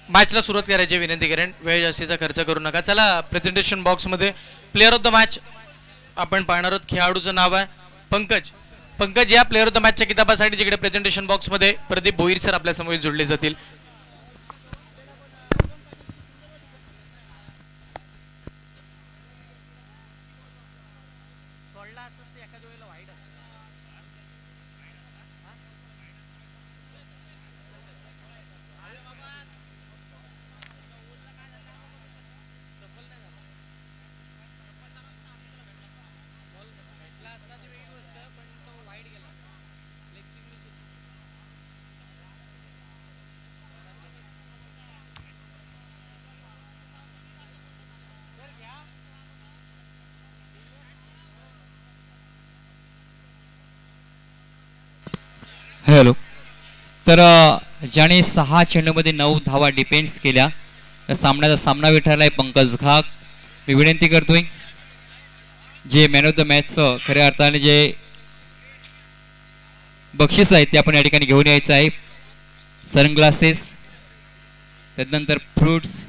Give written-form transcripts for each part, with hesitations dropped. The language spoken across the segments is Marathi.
मॅचला सुरुवात करायची विनंती करेन. वेळ जास्तीचा खर्च करू नका. चला, प्रेझेंटेशन बॉक्समध्ये प्लेअर ऑफ द मॅच आपण पाहणार आहोत. खेळाडूचं नाव आहे पंकज. पंकज या प्लेअर ऑफ द मॅचच्या किताबासाठी जिकडे प्रेझेंटेशन बॉक्समध्ये प्रदीप भोईर सर आपल्या समोर जोडले जातील. हॅलो. तर ज्याने 6 चेंडूमध्ये 9 धावा डिफेन्स केल्या त्या सामन्याचा सामनावीर ठरला आहे पंकज घाग. मी विनंती करतोय जे मॅन ऑफ द मॅचचं खऱ्या अर्थाने जे बक्षीस आहे ते आपण या ठिकाणी घेऊन यायचं आहे. सनग्लासेस, त्यानंतर फ्रूट्स,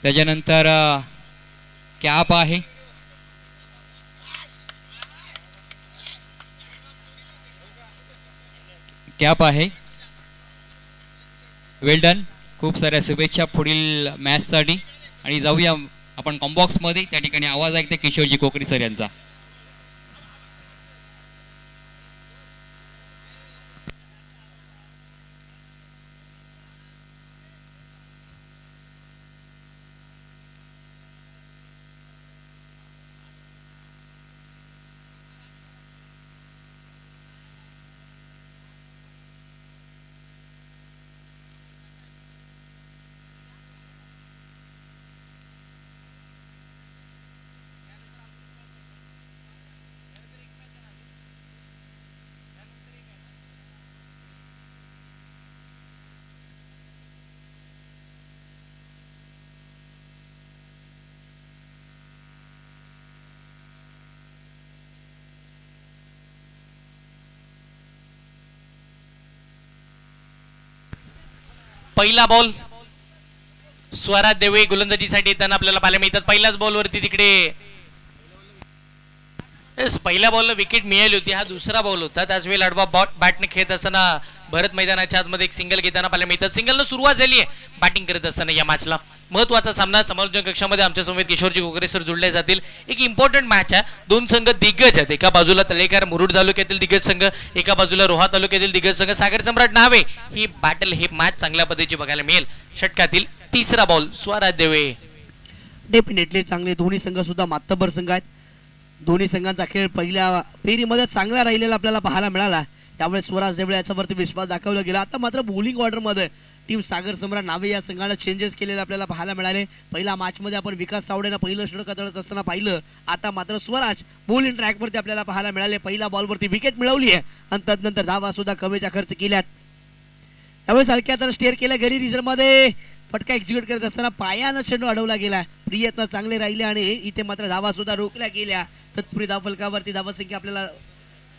त्याच्यानंतर कॅप आहे, कॅप आहे. वेल डन. खूप साऱ्या शुभेच्छा पुढील मॅचसाठी. आणि जाऊया आपण कॉम्बॉक्समध्ये. त्या ठिकाणी आवाज ऐकते किशोरजी कोकरी सर यांचा. पहिला बॉल स्वरा देवे गोलंदाजीसाठी येताना आपल्याला पाहायला मिळतात. पहिल्याच बॉलवरती तिकडे पहिल्या बॉलला विकेट मिळाली होती. हा दुसरा बॉल होता. त्याच वेळी आडवा बॅटने खेळत असताना भरत मैदानाच्या आतमध्ये एक सिंगल घेताना पाहायला मिळतात. सिंगलनं सुरुवात झाली आहे बॅटिंग करत असताना या मॅचला. महत्वाचा सामना. समालोचन कक्षामध्ये आमच्या समोर किशोरजी कोकरे सर जोडले जातील. एक इम्पॉर्टंट मॅच आहे. दोन संघ दिग्गज आहेत. एका बाजूला तळेकर मुरुड तालुक्यातील दिग्गज संघ, एका बाजूला रोहा तालुक्यातील दिग्गज संघ. सागर सम्राट नावे ही बॅटल, ही मॅच चांगल्या पद्धतीची बघायला मिळेल. षटकातील तिसरा बॉल स्वरा देवे. डेफिनेटली चांगले दोन्ही संघ सुद्धा मातबर संघ आहेत. दोन्ही संघांचा खेळ पहिल्या फेरीमध्ये चांगला राहिलेला आपल्याला पाहायला मिळाला. त्यामुळे स्वराज देवळे याच्यावरती विश्वास दाखवला गेला. आता मात्र बॉलिंग ऑर्डरमध्ये टीम सागर सम्राट नावे या संघाने चेंजेस केलेले आपल्याला पाहायला मिळाले. पहिल्या मॅचमध्ये आपण विकास चावडेनं पहिलं षटक तळत असताना पाहिलं. आता मात्र स्वराज बॉलिंग ट्रॅकवरती आपल्याला पाहायला मिळाले. पहिल्या बॉलवरती विकेट मिळवली आहे आणि त्यानंतर धावा सुद्धा कमीच्या खर्च केल्यात. त्यामुळे हलक्या तर स्टेअर केल्या घरी रिझल्टमध्ये फटका एक्झिक्यूट करत असताना पायानं चेंडू अडवला गेला. प्रयत्न चांगले राहिले आणि इथे मात्र धावा सुद्धा रोखल्या गेल्या. तत्पुरी धाव फलकावरती धावा संख्या आपल्याला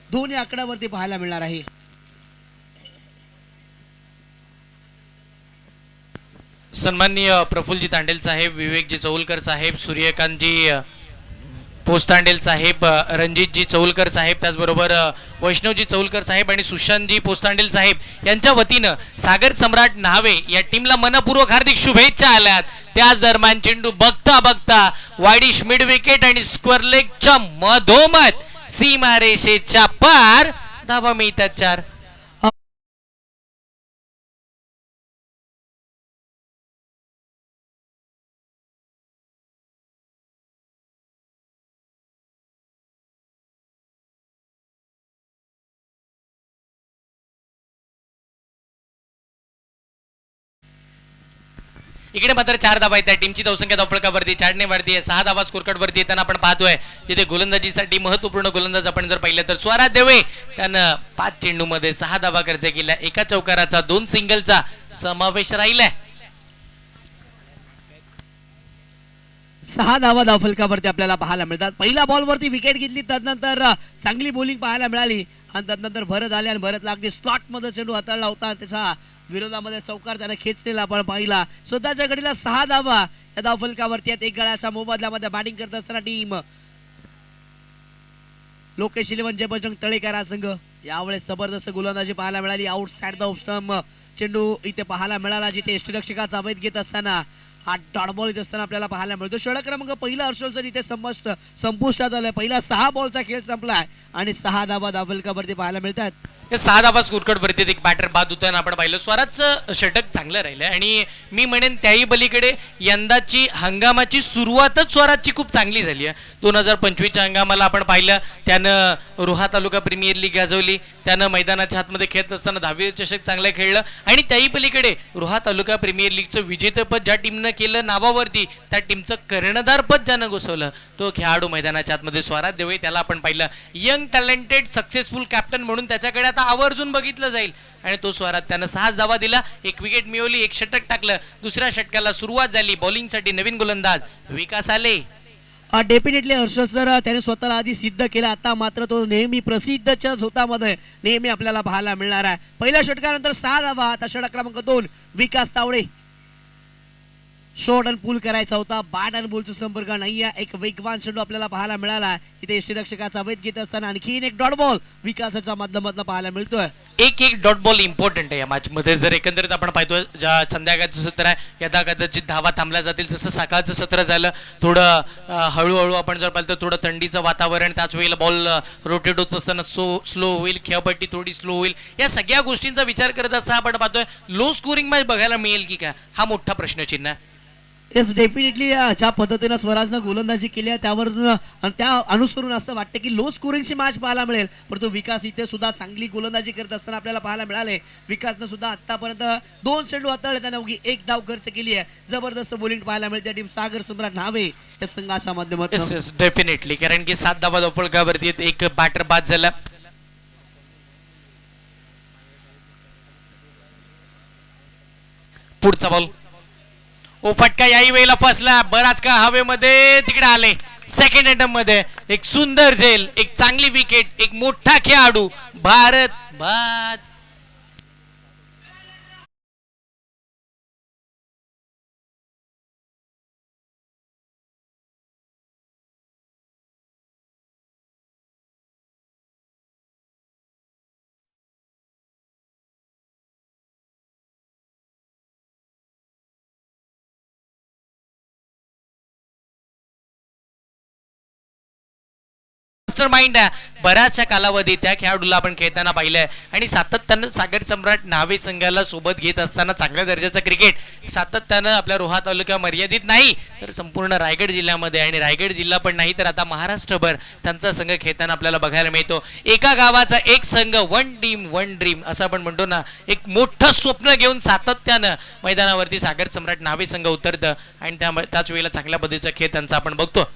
दोन्ही आकड्यावरती पाहायला मिळणार आहे. सन्माननीय प्रफुल्लजी तांडेल साहेब, विवेकजी चौलकर साहेब, सूर्यकांतजी पोस्तांडेल साहेब, रणजितजी चौलकर साहेब, त्याचबरोबर वैष्णवजी चौलकर साहेब आणि सुशांतजी पोस्तांडेल साहेब यांच्या वतीनं सागर सम्राट न्हावे या टीमला मनपूर्वक हार्दिक शुभेच्छा आल्यात. त्याच दरम्यान चेंडू बघता बघता वाईडिश मिड विकेट आणि स्क्वेअर लेगच्या मधोमध सीमारेषेच्या पार धावा मिळतात 4. इकडे मात्र 4 धावा आहेत. टीमची धावसंख्या धावफलकावरती 4 ने वाढती आहे. 6 धावा स्कोर कार्ड वरती येताना आपण पाहतोय. तिथे गोलंदाजीसाठी महत्वपूर्ण गोलंदाज आपण जर पाहिलं तर स्वराज देवे त्यानं 5 चेंडूमध्ये 6 धावा खर्च केल्या. एका चौकाराचा 2 सिंगलचा समावेश राहिलाय. 6 धावा धावफलकावरती आपल्याला पाहायला मिळतात. पहिल्या बॉलवरती विकेट घेतली, त्यानंतर चांगली बॉलिंग पाहायला मिळाली आणि त्यानंतर भरत आले आणि भरतला अगदी स्लॉट मध्ये चेंडू हाताळला होता. त्याचा विरोधामध्ये चौकार त्याने खेचलेला आपण पाहिला. स्वतःच्या गडीला 6 धावा या धावफलकावरती आहेत. एक गळ्याच्या मोबदल्यामध्ये बॅटिंग करत असताना टीम लोकेश 11 जय बजरंग तळेकर हा संघ यावेळेस जबरदस्त गोलंदाजी पाहायला मिळाली. आउटसाइड द ऑफ चेंडू इथे पाहायला मिळाला, जिथे यष्टीरक्षकाचा अवैध घेत असताना हा डॉट बॉल येत असताना आपल्याला पाहायला मिळतो. षटक क्रमांक पहिला हर्षल इथे संपुष्टात आलाय. पहिला 6 बॉलचा खेळ संपलाय आणि 6 धावा धावफलकावरती पाहायला मिळतात. हे 6 धावा स्कोरकट वरती एक बॅटर बाद होताना आपण पाहिलं. स्वराजचं षटक चांगलं राहिलं आणि मी म्हणेन त्याही पलीकडे यंदाची हंगामाची सुरुवातच स्वराजची खूप चांगली झाली आहे. 2025च्या हंगामाला आपण पाहिलं त्यानं रोहा तालुका प्रीमियर लीग गाजवली, त्यानं मैदानाच्या हातमध्ये खेळत असताना 10वी चषक चांगलं खेळलं आणि त्याही पलीकडे रोहा तालुका प्रीमियर लीगचं विजेतेपद ज्या टीमनं केलं नावावरती, त्या टीमचं कर्णधारपद ज्यानं घोसवलं तो खेळाडू मैदानाच्या आतमध्ये स्वराज देवळे. त्याला आपण पाहिलं यंग टॅलेंटेड सक्सेसफुल कॅप्टन म्हणून त्याच्याकडे आता आवर्जून बघितलं जाईल आणि तो स्वराज त्यानं 6 धावा दिला, 1 विकेट मिळवली, 1 षटक टाकलं. दुसऱ्या षटकाला सुरुवात झाली. बॉलिंगसाठी नवीन गोलंदाज विकास आले. डेफिनेटली हर्षद सर त्याने स्वतःला आधी सिद्ध केलं. आता मात्र तो नेहमी प्रसिद्धच्या झोतामध्ये नेहमी आपल्याला पाहायला मिळणार आहे. पहिल्या षटकानंतर 6 धावा. आता षटक क्रमांक 2 विकास तावडे. शॉर्ट आणि पूल करायचा होता, बॅट आणि बॉलचा संपर्क नाहीये. एक वेगवान चेंडू आपल्याला पाहायला मिळाला. इथे यष्टीरक्षकाचा वेध घेत असताना आणखीन एक डॉट बॉल विकासाच्या माध्यमातून पाहायला मिळतोय. एक डॉट बॉल इम्पॉर्टंट आहे या मॅच मध्ये. जर एकंदरीत आपण पाहतो ज्या संध्याकाळचं सत्र आहे यदा कदाचित धावा थांबल्या जातील, तसं सकाळचं सत्र झालं थोडं हळूहळू आपण जर पाहिलं तर थोडं थंडीचं वातावरण, त्याच वेळेला बॉल रोटेट होत असताना स्लो होईल, खेळपट्टी थोडी स्लो होईल. या सगळ्या गोष्टींचा विचार करत असता आपण पाहतोय लो स्कोरिंग मॅच बघायला मिळेल की काय, हा मोठा प्रश्नचिन्ह आहे. येस डेफिनेटली ज्या पद्धतीनं स्वराजनं गोलंदाजी केली आहे त्यावरून त्या अनुसरून असं वाटतं की लो स्कोरिंगची मॅच पाहायला मिळेल. परंतु विकास इथे सुद्धा चांगली गोलंदाजी करत असताना आपल्याला पाहायला मिळाले. विकासनं सुद्धा आतापर्यंत 2 चेंडू हाताळले, त्याने अवघी 1 धाव खर्च केली आहे. जबरदस्त बॉलिंग पाहायला मिळते टीम सागर सम्राट न्हावे या संघाच्या माध्यमातून. डेफिनेटली, कारण की 7 धावा धावफलकावरती एक बॅटर बाद झाला. पुढचा बॉल ओ फटका याही वेळेला फसला. बराच का हवेमध्ये तिकडे आले. सेकंड अटेम्प्ट मध्ये एक सुंदर झेल, एक चांगली विकेट, एक मोठा खेळाडू भारत बाद. माइंड बऱ्याचशा कालावधी त्या खेळाडूला आपण खेळताना पाहिलंय आणि सातत्यानं सागर सम्राट न्हावे संघाला सोबत घेत असताना चांगल्या दर्जाचं क्रिकेट सातत्यानं आपल्या रोहा तालुक्या मर्यादित नाही तर संपूर्ण रायगड जिल्ह्यामध्ये आणि रायगड जिल्हा पण नाही तर आता महाराष्ट्रभर त्यांचा संघ खेळताना आपल्याला बघायला मिळतो. एका गावाचा एक संघ, वन टीम वन ड्रीम असं आपण म्हणतो ना, एक मोठं स्वप्न घेऊन सातत्यानं मैदानावरती सागर सम्राट न्हावे संघ उतरतं आणि त्याच वेळेला चांगल्या पद्धतीचा खेळ त्यांचा आपण बघतो.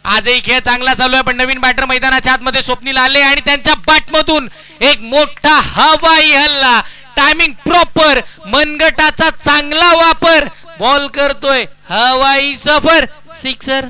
आजही खेळ चांगला चालू आहे पण नवीन बॅटर मैदानाच्या आतमध्ये स्वप्नील आले आणि त्यांच्या बॅटमधून एक मोठा हवाई हल्ला, टायमिंग प्रॉपर, मनगटाचा चांगला वापर, बॉल करतोय हवाई सफर, सिक्सर.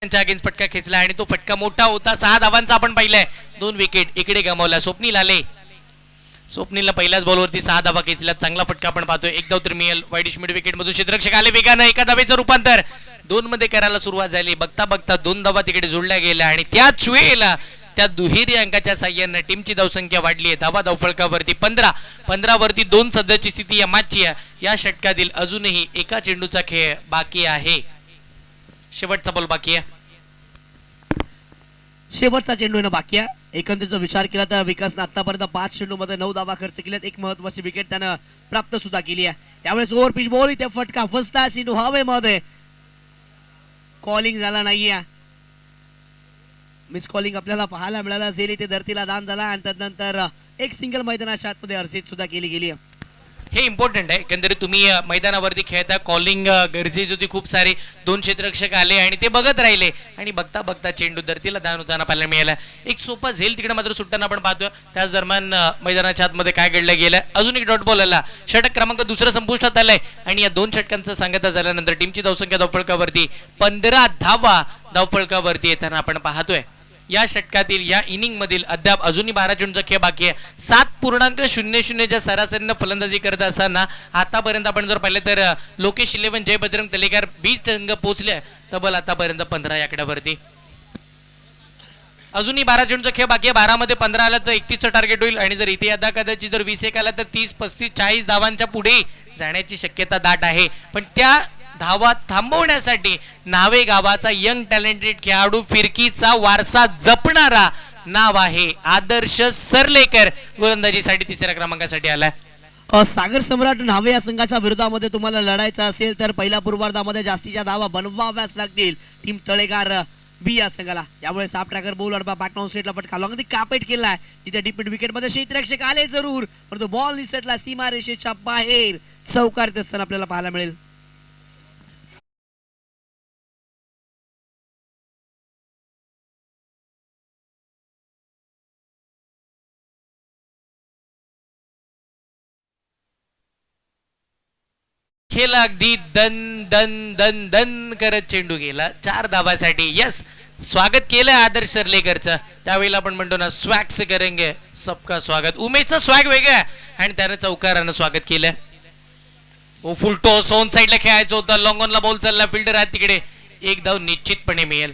अगेन्स्ट फटका खेचला आणि तो फटका मोठा होता. 6 धावांचा आपण पाहिलाय. 2 विकेट इकडे गमावला. स्वप्नील आले. स्वप्नीलला पहिल्याच बॉलवरती 6 धावा खेचल्या. चांगला फटका आपण पाहतोय. 1 धाव तर मिळेल. वाईडिश मिड विकेट मधून क्षेत्ररक्षक आले वेगानं. 1 धावेचं रूपांतर 2 मध्ये करायला सुरुवात झाली. बघता बघता 2 धावा तिकडे जोडल्या गेल्या आणि त्याच वेळेला त्या दुहेरी अंकाच्या साह्यानं टीमची धावसंख्या वाढली आहे. धावा धावफलकावरती 15 वरती 2 सध्याची स्थिती या मॅचची आहे. या षटकातील अजूनही एका चेंडूचा खेळ बाकी आहे. शेवटचा बॉल बाकी आहे. शेवटचा चेंडू येणं बाकी आहे. एकंदरीचा विचार केला तर विकासनं आतापर्यंत 5 चेंडूमध्ये 9 धावा खर्च केल्यात. एक महत्वाची विकेट त्यानं प्राप्त सुद्धा केली आहे. त्यावेळेस ओव्हर पिच बॉल इथे फटका फसता सिंधू हवेमध्ये. कॉलिंग झाला नाहीये. मिस कॉलिंग आपल्याला पाहायला मिळाला. झेल इथे धरतीला दान झाला आणि त्यानंतर एक सिंगल मैदानाच्या आतमध्ये अर्सित सुद्धा केली गेली आहे. हे इम्पॉर्टंट आहे. एकंदरीत तुम्ही मैदानावरती खेळता, कॉलिंग गरजेची होती, खूप सारे 2 क्षेत्ररक्षक आले आणि ते बघत राहिले आणि बघता बघता चेंडू धरतीला दान होताना पाहायला मिळाला. एक सोपा झेल तिकडे मात्र सुटताना आपण पाहतो. त्याच दरम्यान मैदानाच्या आतमध्ये काय घडलं गेलं, अजून एक डॉट बॉल आला, षटक क्रमांक दुसरं संपुष्टात आलंय आणि या 2 षटकांचा सांगता झाल्यानंतर टीमची धावसंख्या धावफलकावरती 15 धावा धावफलकावरती येताना आपण पाहतोय. या षटकातील या इनिंग मधील अद्याप अजूनही 12 चेंडूचा खेळ बाकी आहे. 7.00 च्या सरासरीनं फलंदाजी करत असताना आतापर्यंत आपण जर पाहिलं तर लोकेश 11 जय बजरंग तलेकर 20 रंग पोहोचले तब्बल आतापर्यंत 15 या आकड्यावरती. अजूनही 12 चेंडूचा खेळ बाकी आहे. 12 मध्ये 15 आला तर 31चं टार्गेट होईल आणि जर इथे यदा कदाचित जर 20 एक आला तर 30, 35, 40 धावांच्या पुढे जाण्याची शक्यता दाट आहे. पण त्या धावा थांबवण्यासाठी नावे गावाचा यंग टॅलेंटेड खेळाडू, फिरकीचा वारसा जपणारा नाव आहे आदर्श सरलेकर, गोलंदाजीसाठी 3ऱ्या क्रमांकासाठी आलाय. सागर सम्राट न्हावे या संघाच्या विरोधामध्ये तुम्हाला लढायचं असेल तर पहिल्या पूर्वार्धामध्ये जास्तीच्या धावा बनवाव्याच लागतील टीम तळेगार बी या संघाला. यामुळे साफ ट्रॅकर बॉल अडबा बॅटमाउंट स्टेटला फटका अगदी कापेट केलाय. तिथे डिपेंड विकेटमध्ये क्षेत्ररक्षक आले जरूर, परंतु बॉल निसटला सीमा रेषेच्या बाहेर. चौकार असताना आपल्याला पाहायला मिळेल. खेळ अगदी दन दन दन दन करत चेंडू गेला 4 धावासाठी. यस, स्वागत केलं आदर्श सरलेकरचं. त्यावेळेला आपण म्हणतो ना, स्वॅग से करेंगे सबका स्वागत. उमेशचं स्वॅग वेगळं आणि त्यानं चौकारानं स्वागत केलं. फुल टॉस ऑन साईडला खेळायचं होतं, लॉंग ऑनला बॉल चालला, फिल्डर आहे तिकडे, एक धाव निश्चितपणे मिळेल.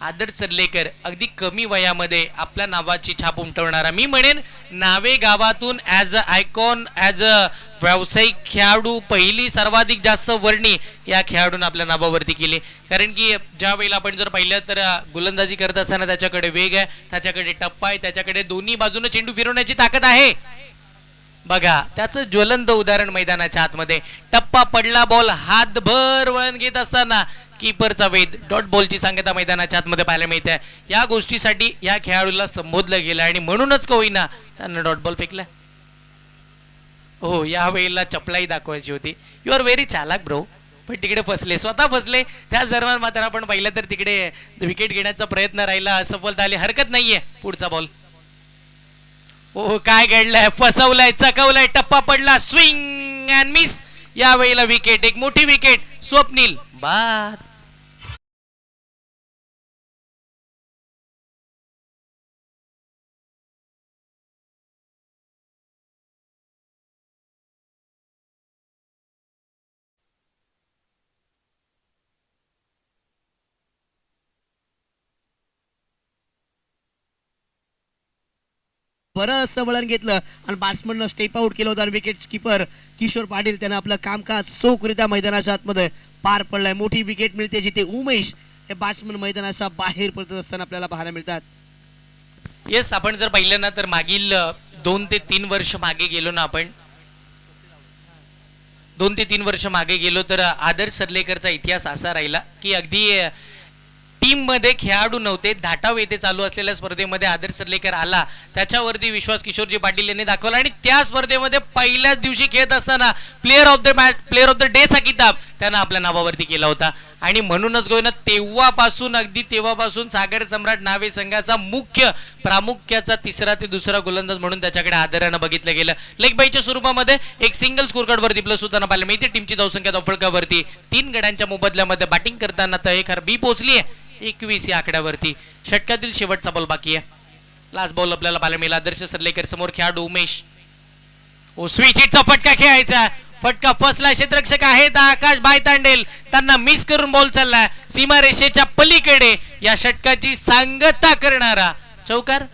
आदर्श सरलेकर अगदी कमी वयामध्ये आपल्या नावाची छाप उमटवणारा, मी म्हणेन नावे गावातून as a icon, as a व्यावसायिक खेळाडू पहिली सर्वाधिक जास्त वर्णी या खेळाडून आपल्या नावावरती केली. कारण की ज्या वेळेला आपण जर पाहिलं तर गोलंदाजी करत असताना त्याच्याकडे वेग आहे, त्याच्याकडे टप्पा आहे, त्याच्याकडे दोन्ही बाजूने चेंडू फिरवण्याची ताकद आहे. बघा त्याचं ज्वलंत उदाहरण मैदानाच्या आतमध्ये, टप्पा पडला, बॉल हातभर वळण घेत असताना कीपरचा वेध, डॉट बॉलची सांगता मैदानाच्या आतमध्ये पाहायला मिळते. या गोष्टीसाठी या खेळाडूला संबोधलं गेलं आणि म्हणूनच का होईना त्यानं डॉट बॉल फेकला. हो, या वेळेला चपलाई दाखवायची होती. यू आर व्हेरी चालाक ब्रो, पण तिकडे फसले, स्वतः फसले. त्याच दरम्यान मात्र आपण पाहिलं तर तिकडे विकेट घेण्याचा प्रयत्न राहिला, असफलता आली, हरकत नाहीये. पुढचा बॉल, हो काय घडलंय, फसवलंय, चकवलंय, टप्पा पडला, स्विंग अँड मिस. या वेळेला विकेट, एक मोठी विकेट, स्वप्नील बाद. बरं असं वळण घेतलं आणि बॅट्समननं स्टेप आउट केलं होतं आणि विकेट कीपर किशोर पाटील त्यानं आपलं कामकाज चोखरित्या मैदानाच्या आतमध्ये पार पडलंय. मोठी विकेट मिळते जिथे उमेश हे बॅट्समन मैदानाच्या बाहेर पडत असताना आपल्याला पाहायला मिळतात. येस, आपण जर पाहिलं ना तर मागील 2 ते 3 वर्ष मागे गेलो ना आपण, 2 ते 3 वर्ष मागे गेलो तर आदर्श सरलेकरचा इतिहास असा राहिला की अगदी टीम मध्ये खेळाडू नव्हते. धाटाव येथे चालू असलेल्या स्पर्धेमध्ये आदर्श सरलेकर आला, त्याच्यावरती विश्वास किशोरजी पाटील यांनी दाखवला आणि त्या स्पर्धेमध्ये पहिल्याच दिवशी खेळत असताना player of the match, player of the day चा किताब त्यानं आपल्या नावावरती केला होता. आणि म्हणूनच गोयना तेव्हापासून, अगदी तेव्हापासून सागर सम्राट नावे संघाचा मुख्य प्रामुख्याचा 3रा ते 2रा गोलंदाज म्हणून त्याच्याकडे आदरानं बघितलं गेलं. लेग बाईच्या स्वरूपामध्ये एक सिंगल स्कोर कार्ड वरती प्लस होताना पाहिलं मिळते. टीमची धावसंख्या धावफलकावरती 3 गड्यांच्या मोबदल्यामध्ये बॅटिंग करताना तळेकर बी पोहोचली आहे 21 या आकड्यावरती. षटकातील शेवटचा बॉल बाकी आहे. लास्ट बॉल आपल्याला पाहायला मिळाला. आदर्श सरलेकर समोर खेळाडू उमेश, ओ स्विच हिटचा फटका खेळायचा, फटका फसला. क्षेत्ररक्षक आहेत आकाश भाईतांडेल, त्यांना मिस करून बॉल चालला सीमारेषेच्या पलीकडे. या षटकाची सांगता करणारा चौकार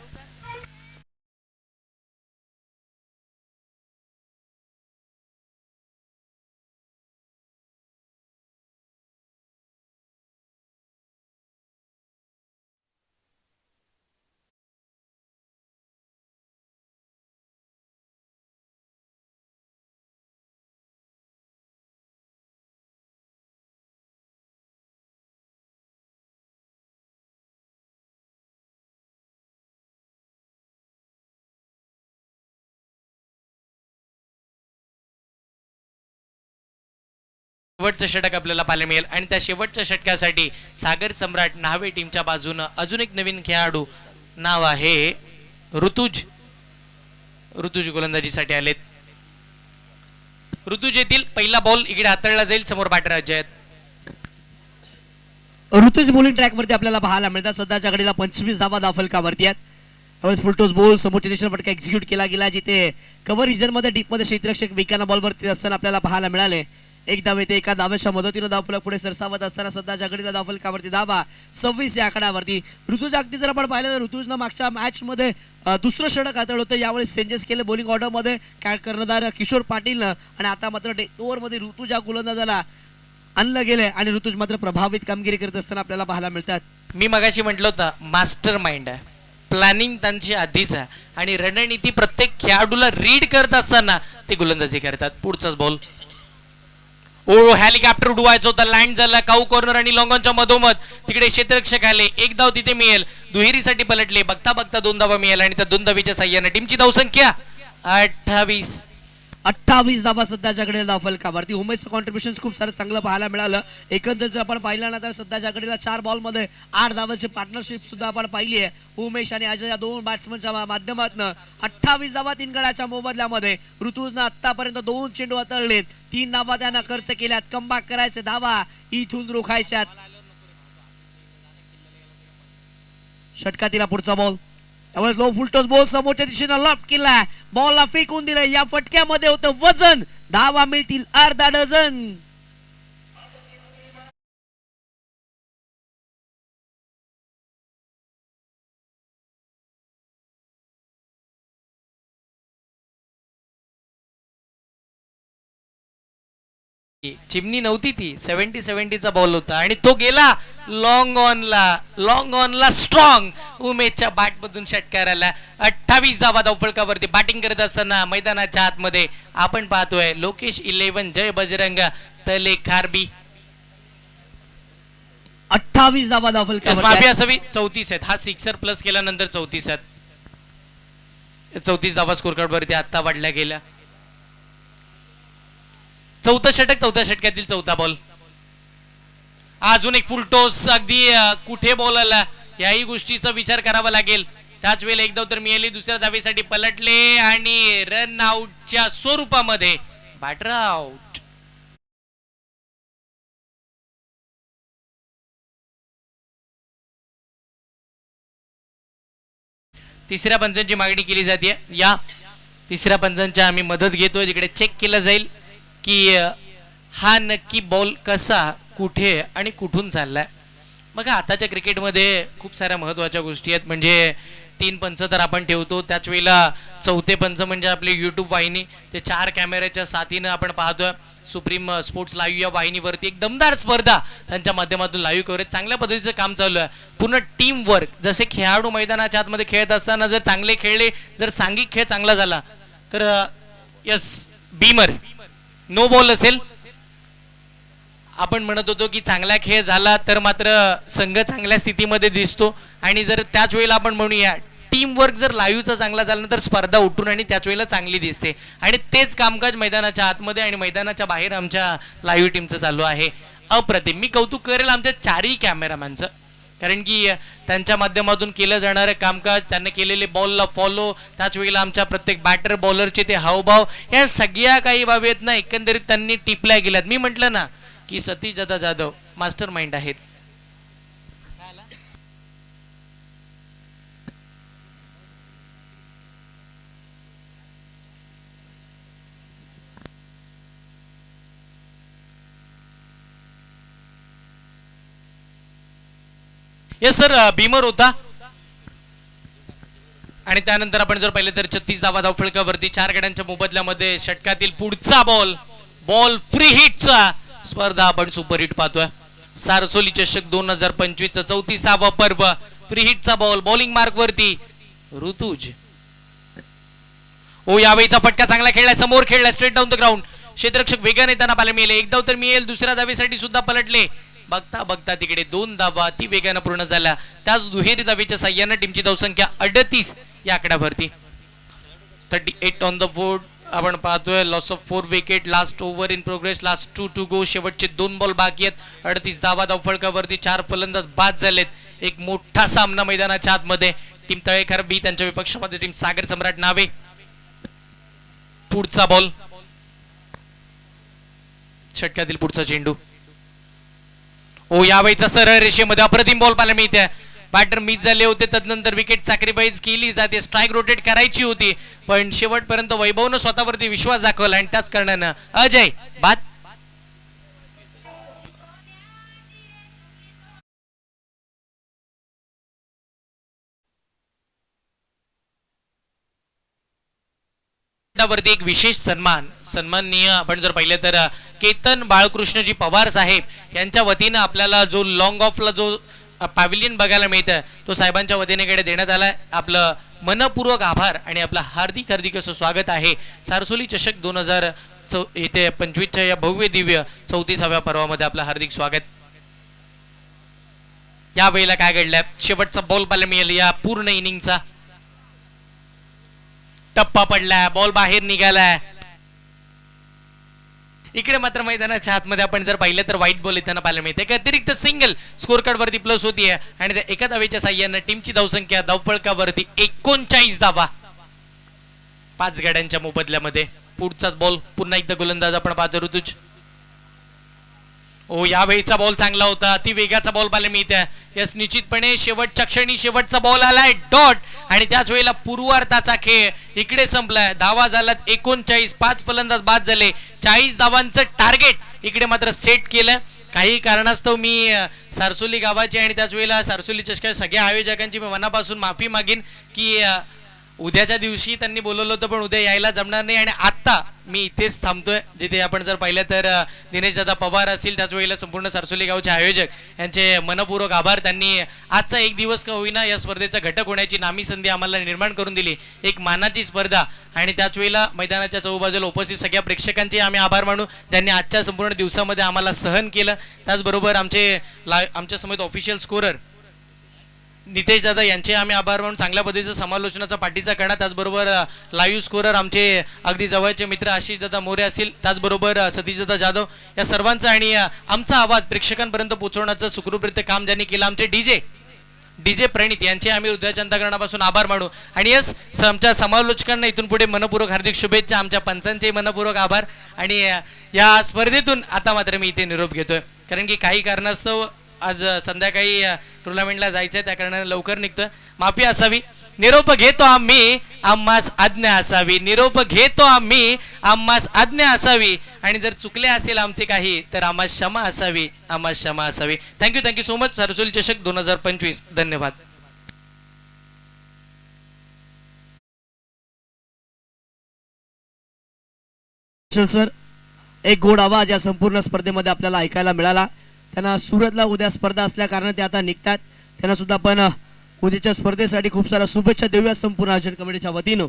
शेवटचं षटक आपल्याला पाहायला मिळेल आणि त्या शेवटच्या षटकासाठी सागर सम्राट न्हावे टीमच्या बाजूनं अजून एक नवीन खेळाडू नाव आहे ऋतुज. ऋतुज गोलंदाजीसाठी आलेत. ऋतुज येथील पहिला बॉल इकडे हाताळला जाईल. समोर बॅटर अजय आहेत. ऋतुज बॉलिंग ट्रॅक वरती आपल्याला पाहायला मिळतात. सध्याच्या घडीला 25 धावा धावफलकावरती आहेत. त्यावेळेस फुलटॉस बॉल समोरच्या दिशेने फटका एक्झिक्यूट केला गेला, जिथे कव्हर रिजन मध्ये डीप मध्ये क्षेत्ररक्षक विकाना बॉलवरती असताना आपल्याला पाहायला मिळाले. एक धाव येते एका धावेच्या मदतीनं धावफलक पुढे सरसावत असताना सध्याच्या घडीला धावफलकावरती धावा 26 या आकड्यावरती. ऋतुज अगदी जर आपण पाहिलं तर ऋतुजनं मागच्या मॅच मध्ये दुसरं षटक हाताळलं होतं. यावेळेस चेंजेस केले बॉलिंग ऑर्डर मध्ये कर्णधार किशोर पाटीलनं आणि आता मात्र ओव्हर मध्ये ऋतुज या गोलंदाजाला आणलं गेलंय आणि ऋतुज मात्र प्रभावित कामगिरी करत असताना आपल्याला पाहायला मिळतात. मी मगाशी म्हटलं होतं मास्टर माइंड आहे. प्लॅनिंग त्यांची आधीच आहे आणि रणनीती प्रत्येक खेळाडूला रीड करत असताना ते गोलंदाजी करतात. पुढचाच बॉल. ओ हेलिकॉप्टर उडवायचं होतं. लँड झाला काऊ कॉर्नर आणि लॉंगॉनच्या मधोमध. तिकडे क्षेत्ररक्षक आले. एक धाव तिथे मिळेल. दुहेरीसाठी पलटले. बघता बघता 2 धावा मिळेल आणि त्या 2 धावीच्या साह्याने टीमची धावसंख्या 28 धावा सध्याच्याकडे धावफलकावरती. उमेशचं कॉन्ट्रीब्युशन खूप सारं चांगलं पाहायला मिळालं. एकंदर जर आपण पाहिलं ना तर सध्याच्याकडे 4 बॉलमध्ये 8 धावांची पार्टनरशिप सुद्धा आपण पाहिली आहे. उमेश आणि अजय या 2 बॅट्समनच्या माध्यमातून 28 धावा 3 गड्याच्या मोबदल्यामध्ये. ऋतुजनं आतापर्यंत 2 चेंडू हाताळलेत. 3 धावा त्यांना खर्च केल्यात. कमबॅक करायचे, धावा इथून रोखायच्यात. षटकातील पुढचा बॉल. त्यावेळेस लो फुलटॉस बॉल समोरच्या दिशेने लॉफ्ट केला. बॉलला फेकून दिलं. या फटक्यामध्ये होतं वजन. धावा मिळतील अर्धा डझन. चिमणी नव्हती ती. 70-70चा बॉल होता आणि तो गेला लॉंग ऑनला स्ट्रॉंग. उमेशच्या बॅट मधून षटकार आला. 28 धावा धावफलकावरती. बॅटिंग करत असताना मैदानाच्या आतमध्ये आपण पाहतोय लोकेश 11 जय बजरंग तले खारबी. 28 धावा धावफलकावरती. माफी असावी 34 आहेत. हा सिक्सर प्लस केल्यानंतर 34 आहेत. 34 धावा स्कोर कार्ड वरती आता वाढल्या गेल्या. चौथं षटक. चौथ्या षटकातील चौथा बॉल. अजून एक फुलटॉस. अगदी कुठे बॉल आला याही गोष्टीचा विचार करावा लागेल. त्याच वेळेला एक धाव तर मिळाली. दुसऱ्या धावेसाठी पलटले आणि रन आउटच्या स्वरूपामध्ये बॅटर आउट. तिसऱ्या पंचांची मागणी केली जाते. या तिसऱ्या पंचांच्या आम्ही मदत घेतोय. तिकडे चेक केलं जाईल की हा नक्की बॉल कसा, कुठे आणि कुठून चाललाय. बघा आताच्या क्रिकेटमध्ये खूप साऱ्या महत्त्वाच्या गोष्टी आहेत. म्हणजे 3 पंच तर आपण ठेवतो. त्याच वेळेला चौथे पंच म्हणजे आपली यूट्यूब वाहिनी. ते 4 कॅमेऱ्याच्या साथीनं आपण पाहतोय. सुप्रीम स्पोर्ट्स लाईव्ह या वाहिनीवरती एक दमदार स्पर्धा त्यांच्या माध्यमातून लाईव्ह कव्हरेज चांगल्या पद्धतीचं काम चालू आहे. पूर्ण टीम वर्क. जसे खेळाडू मैदानाच्या आतमध्ये खेळत असताना जर चांगले खेळले, जर सांघिक खेळ चांगला झाला तर यस बीमर नो बॉल असेल. आपण म्हणत होतो की चांगला खेळ झाला तर मात्र संघ चांगल्या स्थितीमध्ये दिसतो आणि जर त्याच वेळेला आपण म्हणूया टीम वर्क जर लाईव्हचा चांगला झाला तर स्पर्धा उठून आणि त्याच वेळेला चांगली दिसते. आणि तेच कामकाज मैदानाच्या आतमध्ये आणि मैदानाच्या बाहेर आमच्या लाईव्ह टीमचं चालू आहे. अप्रतिम. मी कौतुक करेल आमच्या 4ही कॅमेरामॅनचं. कारण की त्यांच्या माध्यमातून केलं जाणारं कामकाज, त्यांनी केलेले बॉलला फॉलो, त्याच वेळेला आमच्या प्रत्येक बॅटर बॉलरचे ते हावभाव, या सगळ्या काही बाबी आहेत ना एकंदरीत त्यांनी टिपल्या गेल्यात. मी म्हटलं ना की सतीश दादा जाधव मास्टर माइंड आहेत. Yes sir. बीमर होता आणि त्यानंतर आपण जर पाहिलं तर 36 धावा धावफलकावरती 4 गड्यांच्या मोबदल्यामध्ये षटकातील पुढचा बॉल फ्री हिटचा. स्पर्धा आपण सुपर हिट पाहतोय. सारसोली चषक 2025 चा 34वा पर्व. फ्री हिटचा बॉल बॉलिंग मार्क वरती ऋतुज. ओ यावेळीचा फटका चांगला खेळलाय. समोर खेळलाय स्ट्रेट डाऊन द ग्राउंड. क्षेत्ररक्षक वेगाने त्यांना पाहायला मिळेल. एक धाव तर मिळेल. दुसऱ्या धावेसाठी सुद्धा पलटले. बघता बघता तिकडे 2 धावा ती वेगाने पूर्ण झाल्या. त्याच दुहेरी धावेच्या साह्याने टीमची धावसंख्या 38 या आकड्यावरती. 38 ऑन द बोर्ड. आपण पाहतोय loss of 4 wicket. Last over in progress. Last 2 to go. शेवटचे 2 बॉल बाकी आहेत. 38 धावा धावफलकावरती. 4 फलंदाज बाद झालेत. एक मोठा सामना मैदानाच्या आतमध्ये. टीम तळेखर बी त्यांच्या विपक्षामध्ये टीम सागर सम्राट नावे. पुढचा बॉल. षटकातील पुढचा चेंडू. ओ यावेळीचा सरळ रेषेमध्ये अप्रतिम बॉल पाहायला मिळते. बॅटर मिस झाले होते. तदनंतर विकेट साक्रिफाईस केली जाते. स्ट्राईक रोटेट करायची होती पण शेवटपर्यंत वैभवनं स्वतःवरती विश्वास दाखवला आणि त्याच कारणानं अजय बाद. वरती एक विशेष सन्माननीय आपण जर पाहिलं तर केतन बाळकृष्णजी पवार साहेब यांच्या वतीनं आपल्याला जो लॉंग ऑफला जो पॅव्हिलियन बघायला मिळतं तो साहेबांच्या वतीने देण्यात आलाय. आपलं मनपूर्वक आभार आणि आपलं हार्दिक हार्दिक असं स्वागत आहे. सारसोली चषक 2025च्या या भव्य दिव्य 34व्या पर्वामध्ये आपलं हार्दिक स्वागत. या वेळेला काय घडलंय? शेवटचा बॉल पाहायला मिळेल या पूर्ण इनिंगचा. टप्पा पडलाय. बॉल बाहेर निघालाय. इकडे मात्र मैदानाच्या आतमध्ये आपण जर पाहिलं तर व्हाईट बॉल येताना पाहायला मिळते. एक अतिरिक्त सिंगल स्कोर कार्ड वरती प्लस होतीये आणि त्या एका धावेच्या साह्यानं टीमची धावसंख्या धावफलकावरती 39 धावा 5 गाड्यांच्या मोबदल्यामध्ये. पुढचाच बॉल. पुन्हा एकदा गोलंदाज आपण पाहतो ऋतुज. ओ यावेळीचा बॉल चांगला होता. अति वेगाचा बॉल पाहायला मिळते. यस निश्चितपणे शेवटच्या क्षणी शेवटचा बॉल आलाय डॉट आणि त्याच वेळेला पूर्वार्धाचा खेळ इकडे संपलाय. धावा झाल्यात 39. 5 फलंदाज बाद झाले. 40 धावांचं टार्गेट इकडे मात्र सेट केलं. काही कारणास्तव मी सारसोली गावाचे आणि त्याच वेळेला सारसोली चषका सगळ्या आयोजकांची मी मनापासून माफी मागेन की उद्याच्या दिवशी त्यांनी बोलवलं होतं पण उद्या यायला जमणार नाही आणि आता मी इथेच थांबतोय. जिथे आपण जर पाहिलं तर दिनेश दादा पवार असतील त्याच वेळेला संपूर्ण सारसोली गावचे आयोजक यांचे मनपूर्वक आभार. त्यांनी आजचा एक दिवस का होईना या स्पर्धेचा घटक होण्याची नामी संधी आम्हाला निर्माण करून दिली. एक मानाची स्पर्धा आणि त्याच वेळेला मैदानाच्या चौबाजूला उपस्थित सगळ्या प्रेक्षकांचे आम्ही आभार मानू ज्यांनी आजच्या संपूर्ण दिवसामध्ये आम्हाला सहन केलं. त्याचबरोबर आमच्या समेत ऑफिशियल स्कोरर नितेश दादा यांचे आम्ही आभार मानून चांगल्या पद्धतीचा समालोचनाचा पाठीचा कणा. त्याचबरोबर लाईव्ह स्कोरर आमचे अगदी जवळचे मित्र आशिष दादा मोरे असतील. त्याचबरोबर सतीश दादा जाधव या सर्वांचा आणि आमचा आवाज प्रेक्षकांपर्यंत पोहोचवण्याचं सुखरूपरित्या काम ज्यांनी केलं आमचे डीजे प्रणित यांचे आम्ही हृदयाच्या अंतःकरणापासून आभार मानू. आणि यस आमच्या समालोचकांना इथून पुढे मनपूर्वक हार्दिक शुभेच्छा. आमच्या पंचांचे मनपूर्वक आभार. आणि या स्पर्धेतून आता मात्र मी इथे निरोप घेतोय कारण की काही कारणास्तव आज संध्याकाळी टुर्नामेंटला जायचंय त्या कारणाने लवकर निघतोय. माफी असावी. निरोप घेतो आम्ही आम्हास आज्ञा असावी. निरोप घेतो आम्ही आम्हास आज्ञा असावी आणि जर चुकले असेल आमचे काही तर आम्हास क्षमा असावी. आम्हास क्षमा असावी. Thank you so much. सारसोली चषक 2025. धन्यवाद. सर एक गोड आवाज या संपूर्ण स्पर्धेमध्ये आपल्याला ऐकायला मिळाला. त्यांना सुरतला उद्या स्पर्धा असल्या कारण ते आता निघतात. त्यांना सुद्धा आपण उद्याच्या स्पर्धेसाठी खूप साऱ्या शुभेच्छा देऊया संपूर्ण आयोजन कमिटीच्या वतीनं.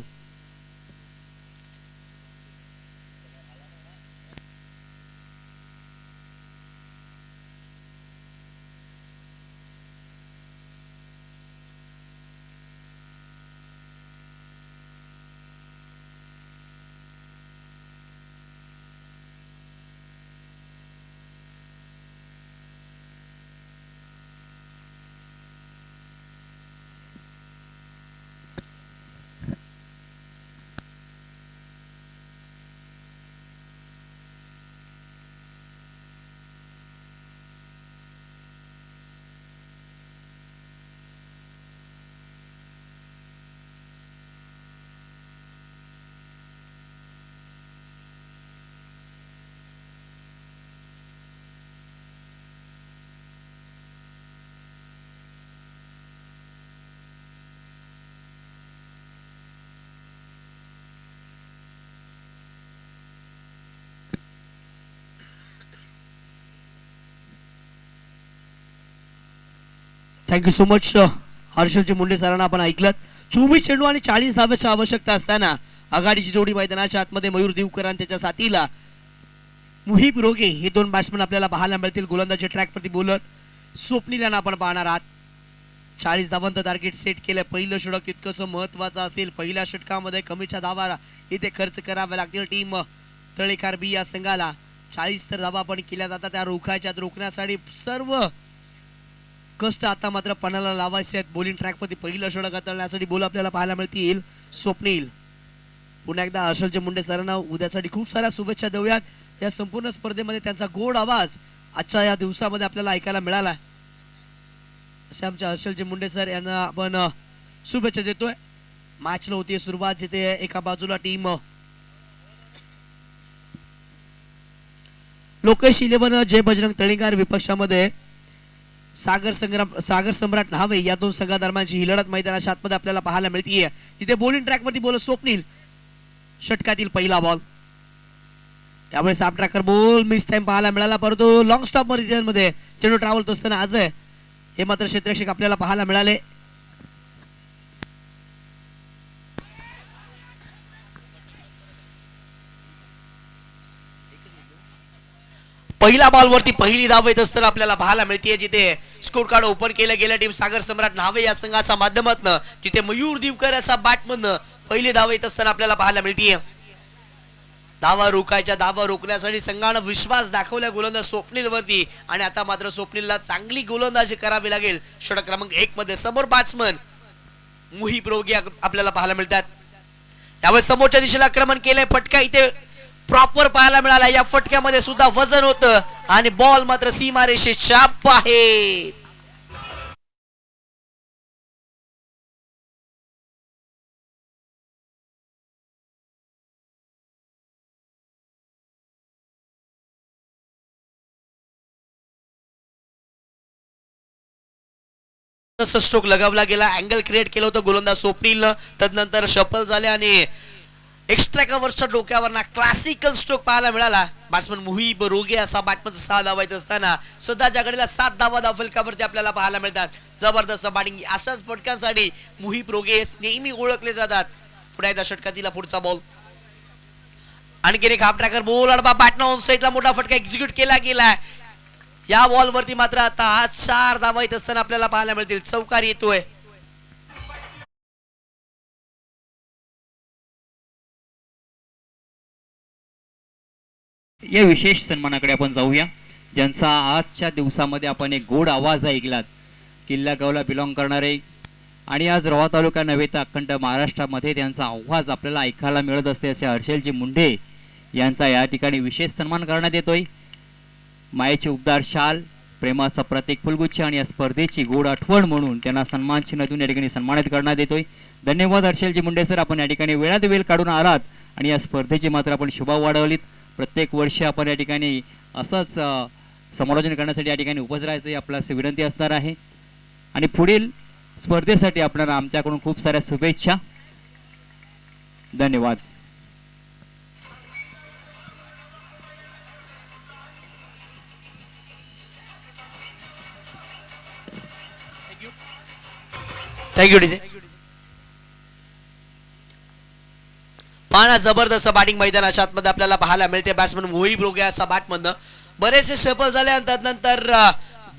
थँक्यू सो मच हर्षलजी मुंडे सरांना आपण ऐकलं. 24 चेंडू आणि 40 धावेची आवश्यकता असताना आघाडीची जोडी मैदानाच्या आतमध्ये मयूर देवकर आणि त्याच्या साथीला मुहिब रोगे हे 2 बॅट्समन आपल्याला पाहायला मिळतील. गोलंदाजी ट्रॅकवरती बॉलर स्वप्नील यांना आपण पाहणार आहात. 40 धावांचं टार्गेट सेट केलं. पहिलं षटक तितकंसं महत्वाचं असेल. पहिल्या षटकामध्ये कमीच्या धावा इथे खर्च कराव्या लागतील टीम तळेकार बी या संघाला. 40 तर धावा पण केल्या जातात त्या रोखण्यासाठी सर्व कष्ट आता मात्र पणाला लावायचे आहेत. बॉलिंग ट्रॅकवरती पहिलं षटक हाताळण्यासाठी बोल आपल्याला पाहायला मिळतील स्वप्नील. पुन्हा एकदा हर्षलचे मुंडे सरांना उद्यासाठी खूप साऱ्या शुभेच्छा देऊयात. या संपूर्ण स्पर्धेमध्ये त्यांचा गोड आवाज आजच्या या दिवसामध्ये आपल्याला ऐकायला मिळाला. असे आमच्या हर्षलचे मुंडे सर यांना आपण शुभेच्छा देतोय. मॅचला होती सुरुवात जिथे एका बाजूला टीम लोकेश 11 जय बजरंग तळीकर, विपक्षामध्ये सागर सम्राट न्हावे या दोन संघादरम्यानची ही लढत मैदानाच्या आतमध्ये आपल्याला पाहायला मिळतीये. जिथे बॉलिंग ट्रॅकवरती बोल स्वप्नील. षटकातील पहिला बॉल त्यावेळेस साफ ट्रॅकर बॉल मिस टाइम पाहायला मिळाला, परंतु लॉंग स्टॉप मध्ये चेंडू ट्रॅव्हल होत असताना आज हे मात्र क्षेत्ररक्षक आपल्याला पाहायला मिळाले. पहिल्या बॉल वरती पहिली धाव येत असताना आपल्याला पाहायला मिळते. जिथे स्कोर कार्ड ओपन केलं गेलं टीम सागर सम्राट न्हावे या संघाच्या माध्यमातून, जिथे मयूर दिवकर असा बॅटमन पहिली धाव येत असताना आपल्याला पाहायला मिळते. धावा रोखण्यासाठी संघानं विश्वास दाखवल्या गोलंदाज स्वप्नील वरती आणि आता मात्र स्वप्नीलला चांगली गोलंदाजी करावी लागेल. षटक क्रमांक 1 मध्ये समोर बॅट्समन मुहिब रोगी आपल्याला पाहायला मिळतात. त्यावेळेस समोरच्या दिशेला आक्रमण केलंय. फटका इथे प्रॉपर पाहायला मिळाला. या फटक्यामध्ये सुद्धा वजन होतं आणि बॉल मात्र सीमारेषेच्या बाहेर. स्ट्रोक लगावला गेला. अँगल क्रिएट केलं होतं गोलंदाज स्वप्नीलनं. तदनंतर शफल झाले आणि एक्स्ट्रा कव्हरच्या डोक्यावर ना क्लासिकल स्ट्रोक पाहायला मिळाला. बॅट्समन मुहिब रोगे असा बॅटमन 6 धावा येत असताना सध्याच्या घडीला 7 धावा फलकावरती आपल्याला पाहायला मिळतात. जबरदस्त बॅटिंग. अशाच फटक्यांसाठी मुहिब रोगे नेहमी ओळखले जातात. पुढे एकदा षटकातील पुढचा बॉल. आणखी एक हाफ ट्रॅकर बॉल अडबा बॅटनं ऑन साईडला मोठा फटका एक्झिक्यूट केला गेलाय. या बॉल वरती मात्र आता आज 4 धावा येत असताना आपल्याला पाहायला मिळतील. चौकार येतोय. या विशेष सन्मानाकडे आपण जाऊया, ज्यांचा आजच्या दिवसामध्ये आपण एक गोड आवाज ऐकलात. किल्ला गावला बिलॉंग करणारे आणि आज रोहा तालुका नव्हे तर अखंड महाराष्ट्रामध्ये त्यांचा आवाज आपल्याला ऐकायला मिळत असते असे हर्षलजी मुंडे यांचा या ठिकाणी विशेष सन्मान करण्यात येतोय. मायेचे उबदार शाल, प्रेमाचा प्रतीक फुलगुच्छ आणि या स्पर्धेची गोड आठवण म्हणून त्यांना सन्मान चिन्हातून या ठिकाणी सन्मानित करण्यात येतोय. धन्यवाद हर्षलजी मुंडे सर, आपण या ठिकाणी वेळात वेळ काढून आलात आणि या स्पर्धेची मात्र आपण शुभा वाढवलीत. प्रत्येक वर्षी आपण या ठिकाणी असंच समालोचन करण्यासाठी या ठिकाणी उपस्थित राहायचं आपल्याला विनंती असणार आहे आणि पुढील स्पर्धेसाठी आपल्याला आमच्याकडून खूप साऱ्या शुभेच्छा. धन्यवाद. Thank you DJ. पाहणा जबरदस्त बॅटिंग मैदानाच्या आतमध्ये आपल्याला पाहायला मिळते. बॅट्समन मोहिब रोगे असा बॅटमधनं बरेचसे सफल झाल्यानंतर नंतर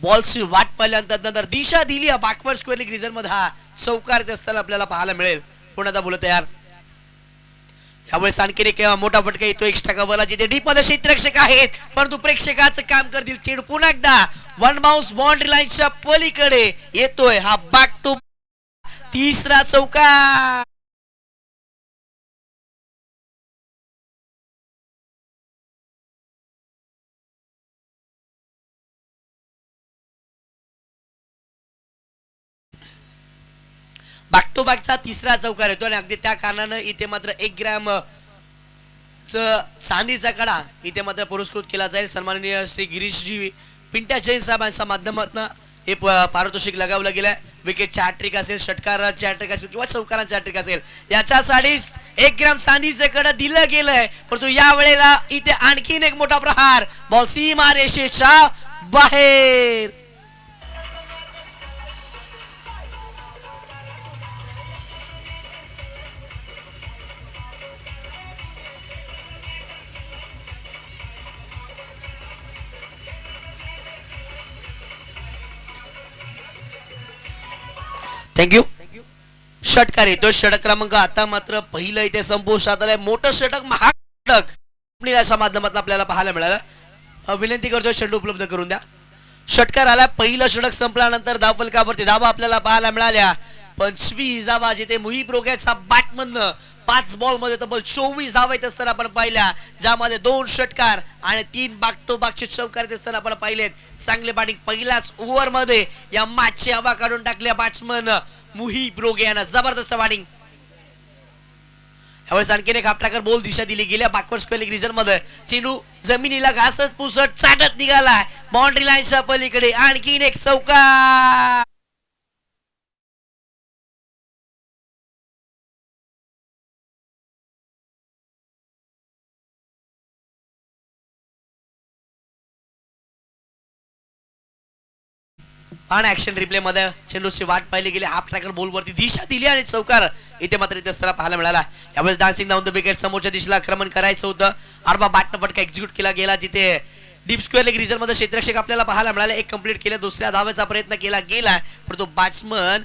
बॉलची वाट पाहिल्यानंतर दिशा दिली बॅकवर्ड स्क्वेअर लीग रिझन मध्ये हा चौकार असताना आपल्याला पाहायला मिळेल. पुन्हा बोलत तयार. यावेळेस आणखी एक मोठा फटका येतो एक्स्ट्रा कव्हरला, जिथे डीप मध्ये क्षेत्ररक्षक आहेत परंतु प्रेक्षकाचं काम करतील. चेंडू पुन्हा एकदा वन बाउन्स बाउंड्री लाईनच्या पलीकडे येतोय. हा बॅक टू तिसरा चौकार. बॅक टू बॅकचा तिसरा चौकार येतो आणि अगदी त्या कारणानं इथे मात्र 1 ग्रॅम चांदीचा कडा इथे मात्र पुरस्कृत केला जाईल. सन्माननीय श्री गिरीशजी पिंट्या जैन साहेबांच्या माध्यमातून हे पारितोषिक लगावलं गेलंय. विकेटच्या हॅट्रिक असेल, षटकाराची हॅट्रिक असेल किंवा चौकारांची हॅट्रिक असेल, याच्यासाठी 1 ग्रॅम चांदीचं कडा दिलं गेलंय. परंतु या वेळेला इथे आणखीन एक मोठा प्रहार. बॉल सीमा रेषेच्या बाहेर. थँक्यू. षटकार येतो. षटक क्रमांक आता मात्र पहिलं इथे संपुष्टात आलंय. मोठं षटक, महाग षटक अशा माध्यमातून आपल्याला पाहायला मिळालं. विनंती करतो चेंडू उपलब्ध करून द्या. षटकार आला. पहिलं षटक संपल्यानंतर धावफलकावरती धावा आपल्याला पाहायला मिळाल्या 25 धावा, जिथे मुहीब रोग्याचा बॅटमधनं 5 बॉल मध्ये तब्बल 24 धावा येत असताना आपण पाहिल्या, ज्यामध्ये 2 षटकार आणि 3 बाग टू बागचे चौकार येत असताना आपण पाहिलेत. चांगले बॅटिंग पहिल्याच ओव्हर मध्ये या मॅचची हवा काढून टाकल्या बॅट्समन मुहीब रोगे यांना. जबरदस्त बॅटिंग. यावेळेस आणखीन एक हाफटाकर बॉल दिशा दिली गेल्या बॅकवर्ड स्क्वेअर रिजन मध्ये. चेंडू जमिनीला घासत पुसत चाटत निघालाय बाउंड्री लाईनच्या पलीकडे. आणखीन एक चौकार. आणि ऍक्शन रिप्ले मध्ये चेंडूची वाट पाहिली गेली. हाफ ट्रॅकर बॉल वरती दिशा दिली आणि चौकार इथे मात्र इथे असताना पाहायला मिळाला. यावेळेस डान्सिंग डाऊन द विकेट समोरच्या दिशेला आक्रमण करायचं होतं. आडवा बॅटनं फटका एक्झिक्यूट केला गेला, जिथे डीप स्क्वेअर लेग रिजन मध्ये क्षेत्ररक्षक आपल्याला पाहायला मिळाले. एक कंप्लीट केलं. दुसऱ्या धावेचा प्रयत्न केला गेला, परंतु बॅट्समन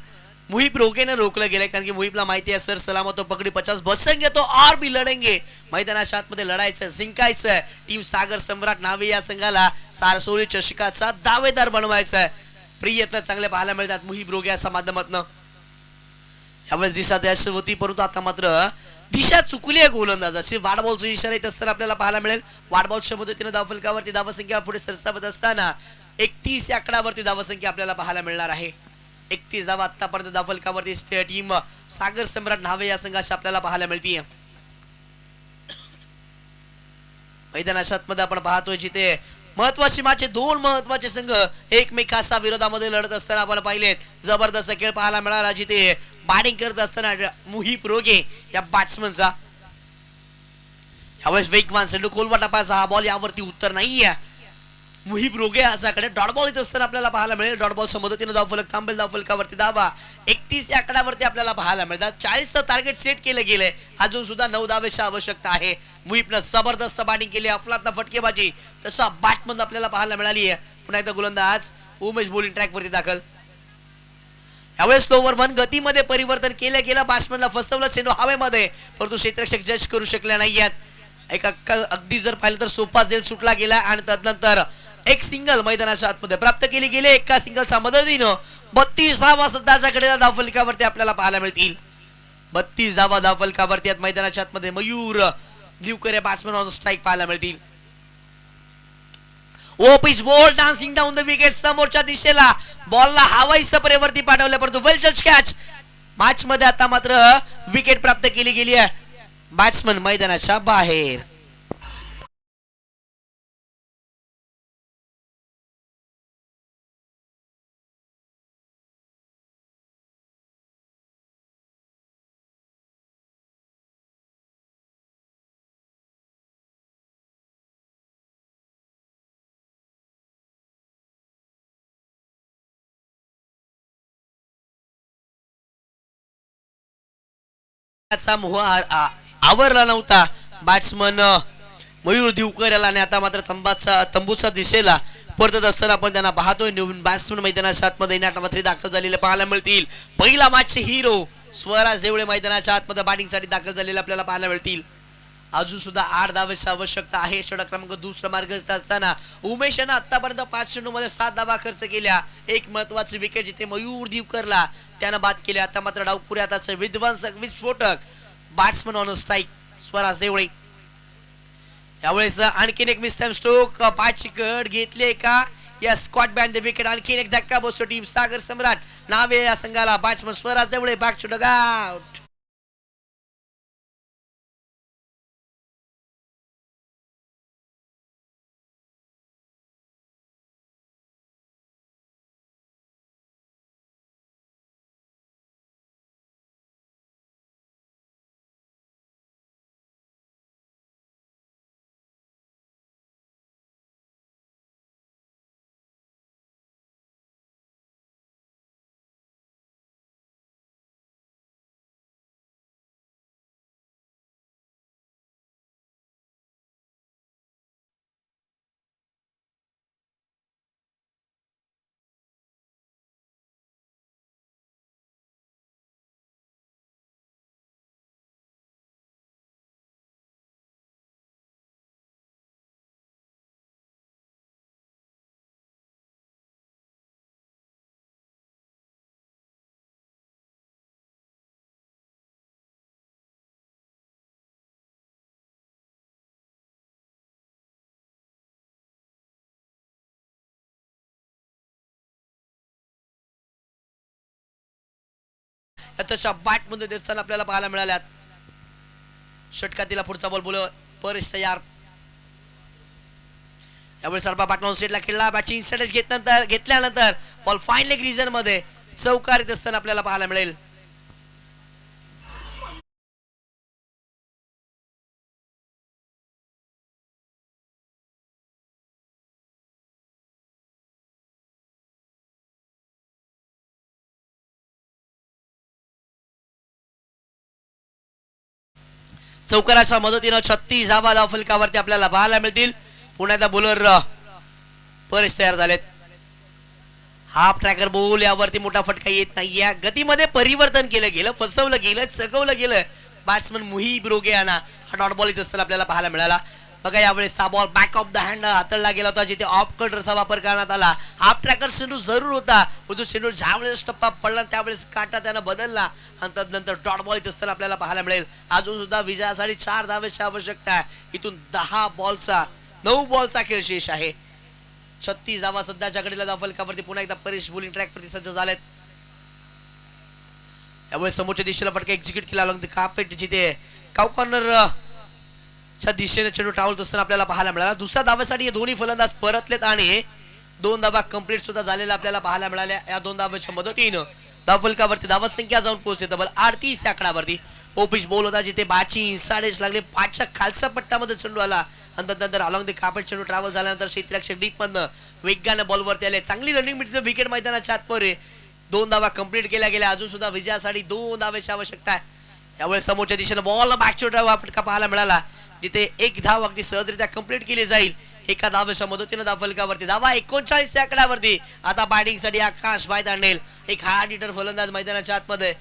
मुहीब रोगेने रोखलं गेलं, कारण की मुहीबला माहिती आहे सर सलामत पकडी 50 बसेंगे तो और भी लढेंगे. मैदानाच्या आतमध्ये लढायचं, जिंकायचं. टीम सागर सम्राट नावे या संघाला सारसोली चषकाचा दावेदार बनवायचा आहे. प्रयत्न चांगले पाहायला मिळतात मुहीब रोगे असा माध्यमातून. यावेळेस दिशा द्यायची होती, परंतु आता मात्र दिशा चुकली आहे गोलंदाजाची. वाड बॉलचा इशारा येत असताना आपल्याला पाहायला मिळेल. वाड बॉलच्या मदतीने धावफलकावरती धावसंख्या पुढे सरसावत असताना 31 या आकडावरती धावसंख्या आपल्याला पाहायला मिळणार आहे. 31 धावा आतापर्यंत धावफलकावरती टीम सागर सम्राट न्हावे या संघाची आपल्याला पाहायला मिळते. मैदानाच्या आतमध्ये आपण पाहतोय, जिथे महत्वाची मॅच, 2 महत्वाचे संघ एकमेकांच्या विरोधामध्ये लढत असताना आपण पाहिलेत. जबरदस्त खेळ पाहायला मिळाला, जिथे बॅटिंग करत असताना मुहीब रोगे या बॅट्समनचा यावेळेस वेगवान चेंडू खोलवा टाकायचा. हा बॉल यावरती उत्तर नाहीये. मुहीब रोगे असाकडे डॉट बॉल येत असताना आपल्याला पाहायला मिळेल. डॉट बॉलच्या मदतीने धावफलक थांबेल. धावफलकावरती धावा 31 या आकड्यावरती आपल्याला पाहायला मिळतात. 40चं टार्गेट सेट केलं गेलंय. अजून सुद्धा 9 धावेची आवश्यकता आहे. मुहीबनं जबरदस्त बॅटिंग केली, अफलातला फटकेबाजी तसा बॅटमन आपल्याला पाहायला मिळाली आहे. पुन्हा एकदा गोलंदाज उमेश बॉलिंग ट्रॅक वरती दाखल. यावेळेस ओव्हर 1 गतीमध्ये परिवर्तन केलं गेलं. बॅट्समनला फसवलं चेंडू हवेमध्ये, परंतु क्षेत्ररक्षक जज करू शकले नाहीयेत. एक अगदी जर पाहिलं तर सोपा झेल सुटला गेला आणि त्यानंतर एक सिंगल मैदानाच्या आतमध्ये प्राप्त केली गेली. एका सिंगलच्या मदतीनं 32 धावा सध्याच्याकडे धावफलकावरती आपल्याला पाहायला मिळतील. 32 धावा धावफलकावरती आहेत मैदानाच्या आतमध्ये. Mayur Divkar batsman on strike पाहायला मिळतील. ओ pitch ball dancing down the wicket. समोरच्या दिशेला बॉलला हवाई सपरेवरती पाठवलं, परंतु वेल जज कॅच. मॅच मध्ये आता मात्र विकेट प्राप्त केली गेली आहे. बॅट्समन मैदानाच्या बाहेर. मोह आवरला नव्हता बॅट्समन मयूर दिवकर याला, आणि आता मात्र तंबूचा दिशेला परतत असताना आपण त्यांना पाहतोय. नवीन बॅट्समन मैदानाच्या आतमध्ये नाटमात्री दाखल झालेले पाहायला मिळतील. पहिला मॅचचे हिरो स्वराज जेवळे मैदानाच्या आतमध्ये बॅटिंग साठी दाखल झालेले आपल्याला पाहायला मिळतील. अजून सुद्धा 8 धावेची आवश्यकता आहे. षटक क्रमांक दुसरा मार्गस्थ असताना उमेश यानं आतापर्यंत 5 चेंडूमध्ये 7 धावा खर्च केल्या. एक महत्वाची विकेट जिथे मयूर दिवकरला त्यानं बाद केले. आता मात्र डावपुऱ्याताचे विध्वंसक विस्फोटक बॅट्समन ऑन स्ट्राईक स्वराज जेवळे. यावेळेस आणखीन एक मिस टाइम स्ट्रोक, 5 कड घेतले का या स्कॉट बँड विकेट. आणखीन एक धक्का बसतो टीम सागर सम्राट नावे या संघाला. Batsman Swaraj Jewale back to dugout. तशा बॅट मध्ये दिसताना आपल्याला पाहायला मिळाल्यात. षटकातीला पुढचा बॉल बोल परेश तयार. यावेळी सरबा पाटलावून सेटला खेळला. बॅटची इन्स्टंट घेतल्यानंतर बॉल फाईन लेग रिजन मध्ये चौकार येत असताना आपल्याला पाहायला मिळेल. चौकाराच्या मदतीनं 36 धावा धावफलकावरती आपल्याला पाहायला मिळतील. पुन्हा एकदा बॉलर परेश तयार झालेत. हाफ ट्रॅकर बॉल यावरती मोठा फटका येत नाही. या गतीमध्ये परिवर्तन केलं गेलं, फसवलं गेलं, चकवलं गेलं. बॅट्समन मुहीब रोगे यांना हा डॉट बॉल येत असताना आपल्याला पाहायला मिळाला. बघा यावेळेस हा ball back of the hand हाताळला गेला होता, जिथे ऑफ कटरचा वापर करण्यात आला. हाफ ट्रॅकर चेंडू जरूर होता, परंतु चेंडू ज्यावेळेस टप्पा पडला त्यावेळेस काटा त्यानं बदलला आणि तदनंतर डॉट बॉल येत असताना आपल्याला पाहायला मिळेल. अजून सुद्धा विजयासाठी 4 धावेची आवश्यकता आहे. इथून 9 बॉलचा खेळ शेष आहे. 36 धावा सध्याच्या घडीला धावफलकावरती. पुन्हा एकदा परेश बॉलिंग ट्रॅकवरती सज्ज झालेत. यावेळी समोरच्या दिशेला फटका एक्झिक्यूट केला लागतो कापेट, जिथे काउ कॉर्नर च्या दिशेने चेंडू टाळत असताना आपल्याला पाहायला मिळाला. दुसऱ्या धावेसाठी हे दोन्ही फलंदाज परतलेत आणि 2 धावा कंप्लीट सुद्धा झालेल्या आपल्याला पाहायला मिळाल्या. या 2 धावांच्या मदतीनं धावफलकावरती धावा संख्या जाऊन पोहोचते तब्बल 38 या आकडावरती. ओपिच बॉल होता, जिथे बॅटची इन्साइड लागले. 5च्या खालच्या पट्ट्यामध्ये चेंडू आला आणि त्यानंतर अलॉंग द कापेट चेंडू ट्रॅव्हल झाल्यानंतर क्षेत्ररक्षक डीप मधनं वेगानं बॉलवरती आले. चांगली रनिंग मिळते विकेट मैदानाच्या आतमध्ये. 2 धावा कंप्लीट केल्या गेल्या. अजून सुद्धा विजयासाठी 2 धावेची आवश्यकता आहे. यावेळेस समोरच्या दिशेने बॉल बॅकच्या ड्राइव्ह फटका पाहायला मिळाला, जिथे 1 धाव अगदी सहजरित्या कंप्लीट केली जाईल. एका धावेच्या मदतीने धावफलकावरती धावा 39 या आकड्यावरती. आता बॅटिंग साठी आकाश भाई दांडेल, एक हार्ड हिटर फलंदाज मैदानाच्या आतमध्ये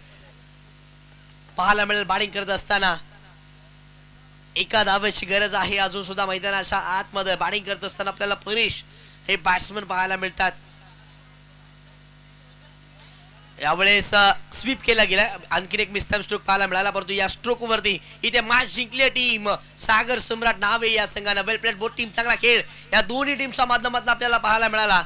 पाहायला मिळेल. बॅटिंग करत असताना एका धावेची गरज आहे. अजून सुद्धा मैदानाच्या आतमध्ये बॅटिंग करत असताना आपल्याला परेश हे बॅट्समन पाहायला मिळतात. यावेळेस स्वीप केला गेला. आणखीन एक मिस्टाइम स्ट्रोक पाहायला मिळाला, परंतु या स्ट्रोक वरती इथे मॅच जिंकली टीम सागर सम्राट नावे या संघानं. वेल प्लेड बोथ टीम, चांगला खेळ या दोन्ही टीमच्या माध्यमातून आपल्याला पाहायला मिळाला.